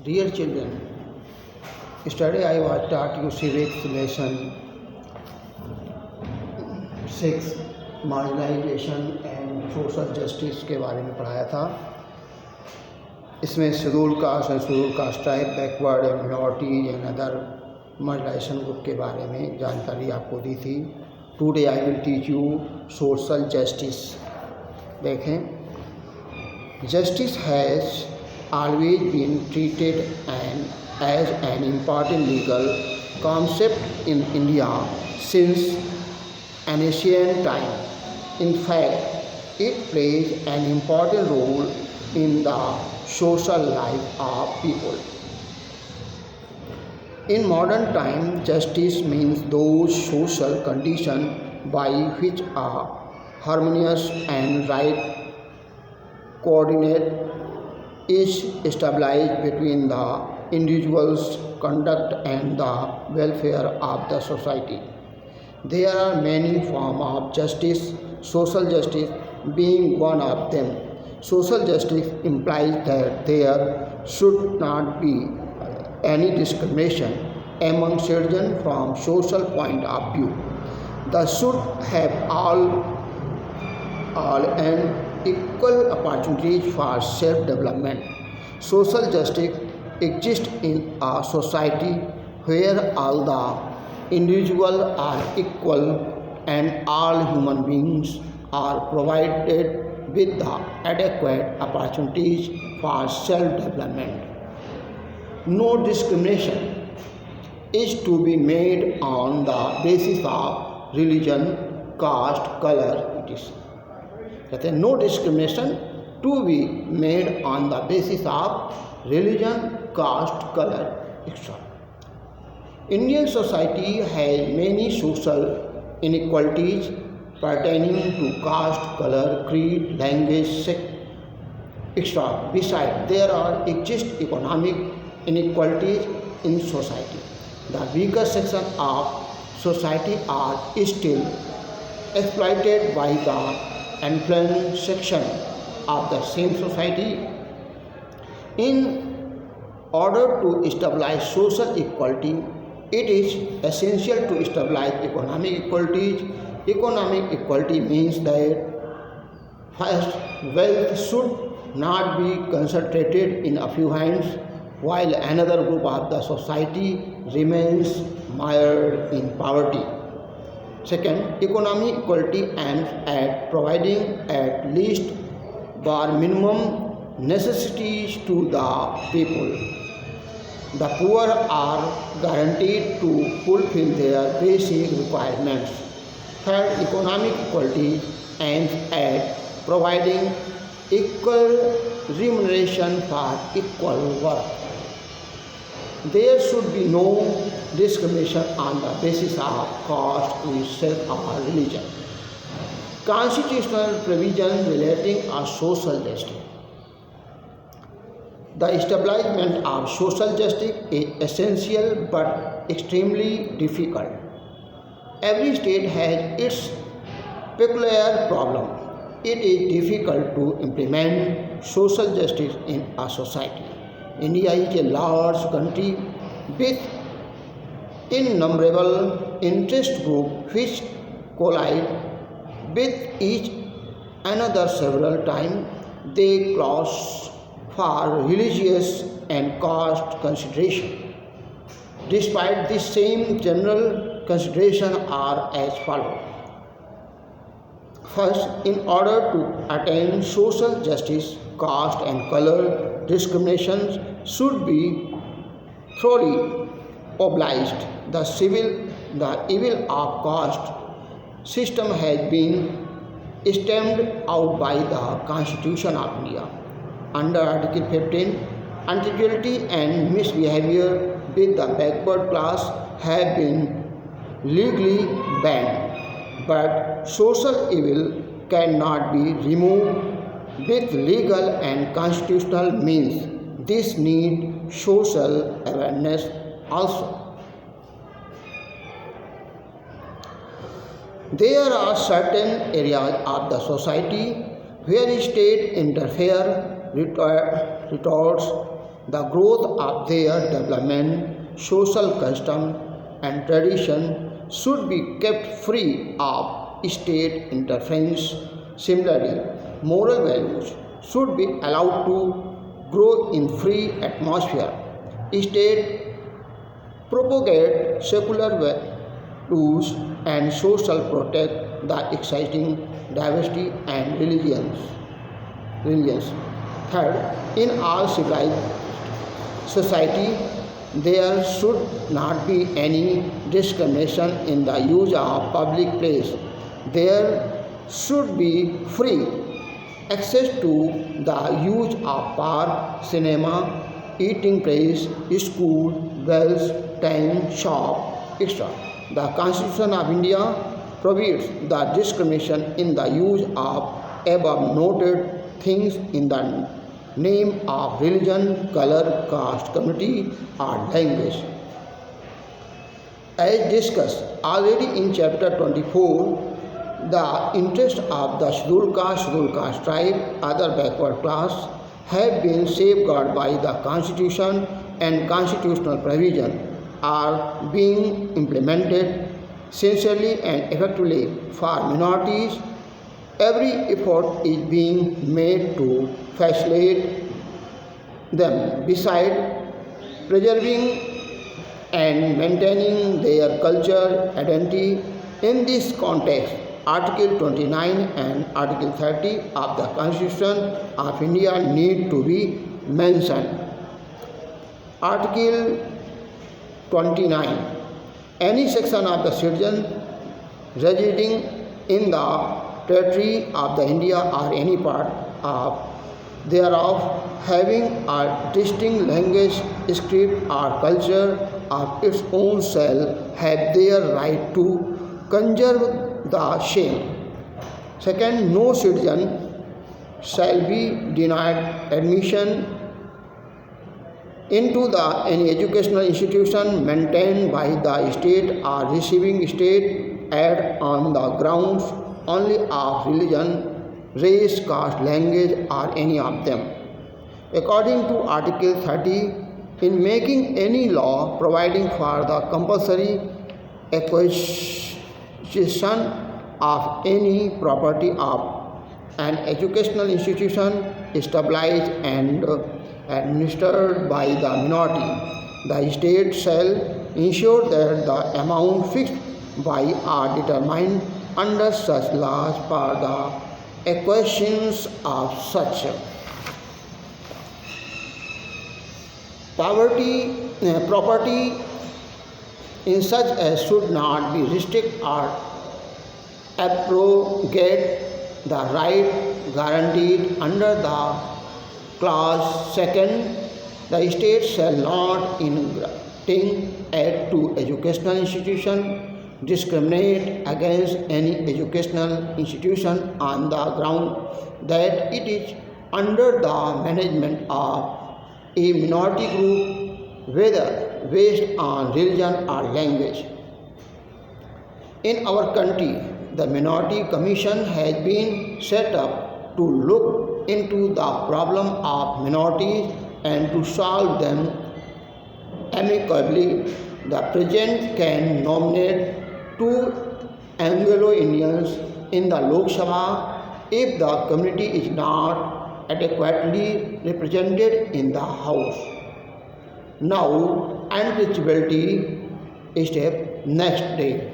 Dear children, yesterday I was taught you civics lesson 6 marginalisation and social justice के बारे में पढ़ाया था। इसमें schedule caste and schedule caste tribe, backward and minorities and other marginalisation group के बारे में जानकारी आपको दी थी। Today I will teach you social justice. देखें, justice has always been treated as an important legal concept in India since an ancient time. In fact, it plays an important role in the social life of people. In modern times, justice means those social conditions by which a harmonious and right coordinate is established between the individual's conduct and the welfare of the society. There are many forms of justice, social justice being one of them. Social justice implies that there should not be any discrimination among citizens from social point of view. They should have all and equal opportunities for self-development. Social justice exists in a society where all the individuals are equal and all human beings are provided with the adequate opportunities for self-development. No discrimination is to be made on the basis of religion, caste, color, etc. कहते हैं, no discrimination to be made on the basis of religion, caste, colour etcetera. Indian society has many social inequalities pertaining to caste, color, creed, language, sex, etc. Besides, there exist economic inequalities in society. The weaker sections of society are still exploited by the influential section of the same society. In order to establish social equality, it is essential to establish economic equalities. Economic equality means that first, wealth should not be concentrated in a few hands, while another group of the society remains mired in poverty. Second, economic equality aims at providing at least bare minimum necessities to the people. The poor are guaranteed to fulfill their basic requirements. Third, economic equality aims at providing equal remuneration for equal work. There should be no discrimination on the basis of caste, creed, sex, or religion. Constitutional provisions relating to social justice. The establishment of social justice is essential but extremely difficult. Every state has its peculiar problem. It is difficult to implement social justice in a society. India is a large country with innumerable interest groups which collide with each another several times. They clash for religious and caste consideration. Despite this, same general considerations are as follows. First, in order to attain social justice, caste and color discriminations should be thoroughly obliged. The evil of caste system has been stamped out by the Constitution of India. Under Article 15, untruthfulty and misbehavior with the backward class have been legally banned. But social evil cannot be removed with legal and constitutional means. This needs social awareness also. There are certain areas of the society where state interfere, retorts, The growth of their development, social custom, and tradition should be kept free of state interference. Similarly, moral values should be allowed to grow in free atmosphere. State propagate secular values and social protect the exciting diversity and religions. Third, in all civilized society, there should not be any discrimination in the use of public place. There should be free access to the use of park, cinema, eating place, school, wells, tank, shop, etc. The Constitution of India prohibits the discrimination in the use of above noted things in the name of religion, color, caste, community, or language. As discussed already in chapter 24, the interests of the scheduled caste tribe, other backward class have been safeguarded by the Constitution and constitutional provision are being implemented sincerely and effectively for minorities. Every effort is being made to facilitate them beside preserving and maintaining their culture identity. In this context, Article 29 and Article 30 of the Constitution of India need to be mentioned. Article 29. Any section of the citizen residing in the territory of the India or any part of thereof having a distinct language, script or culture of its own shall have their right to conserve the same. Second, no citizen shall be denied admission into any educational institution maintained by the state or receiving state aid on the grounds only of religion, race, caste, language, or any of them. According to Article 30, in making any law providing for the compulsory acquisition of any property of an educational institution established and administered by the minority, the state shall ensure that the amount fixed by are determined under such laws for the acquisitions of such property in such as should not be restrict or abrogate the right guaranteed under the clause second. The state shall not, in granting aid to educational institution, discriminate against any educational institution on the ground that it is under the management of a minority group, whether based on religion or language. In our country, the Minority Commission has been set up to look into the problem of minorities and to solve them amicably. The President can nominate 2 Anglo-Indians in the Lok Sabha if the community is not adequately represented in the House. Now, untouchability step next day.